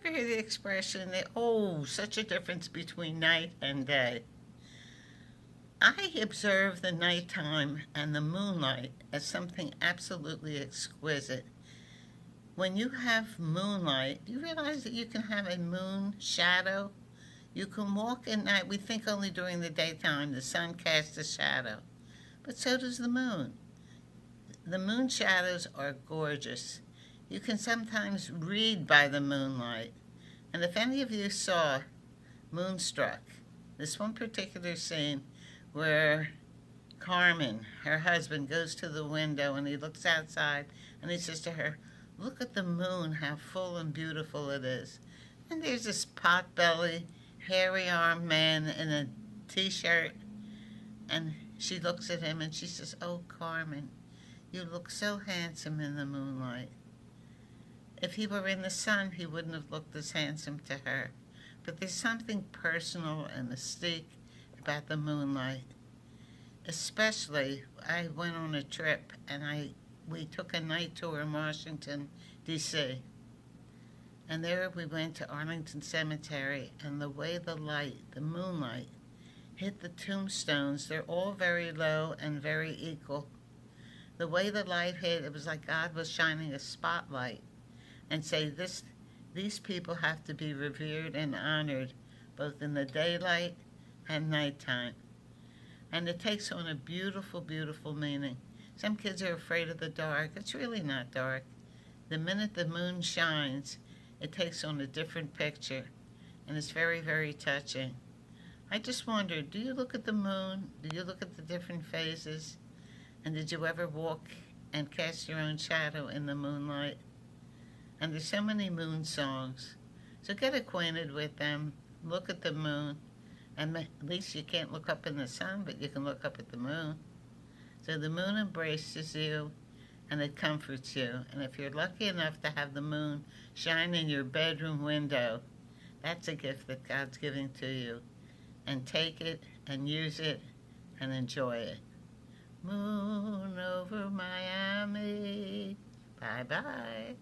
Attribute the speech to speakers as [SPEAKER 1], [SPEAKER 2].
[SPEAKER 1] ever hear the expression that, oh, such a difference between night and day? I observe the nighttime and the moonlight as something absolutely exquisite. When you have moonlight, do you realize that you can have a moon shadow? You can walk at night. We think only during the daytime the sun casts a shadow, but so does the moon. The moon shadows are gorgeous. You can sometimes read by the moonlight. And if any of you saw Moonstruck, this one particular scene where Carmen, her husband, goes to the window and he looks outside and he says to her, "Look at the moon, how full and beautiful it is." And there's this pot-bellied, hairy-armed man in a t-shirt, and she looks at him and she says, "Oh, Carmen, you look so handsome in the moonlight." If he were in the sun, he wouldn't have looked as handsome to her. But there's something personal and mystique about the moonlight. Especially, I went on a trip and we took a night tour in Washington, D.C. And there we went to Arlington Cemetery, and the way the light, the moonlight, hit the tombstones, they're all very low and very equal. The way the light hit, it was like God was shining a spotlight and say, these people have to be revered and honored both in the daylight and nighttime. And it takes on a beautiful, beautiful meaning. Some kids are afraid of the dark. It's really not dark. The minute the moon shines, it takes on a different picture, and it's very, very touching. I just wondered, do you look at the moon? Do you look at the different phases? And did you ever walk and cast your own shadow in the moonlight? And there's so many moon songs. So get acquainted with them. Look at the moon. And at least you can't look up in the sun, but you can look up at the moon. So the moon embraces you and it comforts you. And if you're lucky enough to have the moon shine in your bedroom window, that's a gift that God's giving to you. And take it and use it and enjoy it. Moon over Miami. Bye-bye.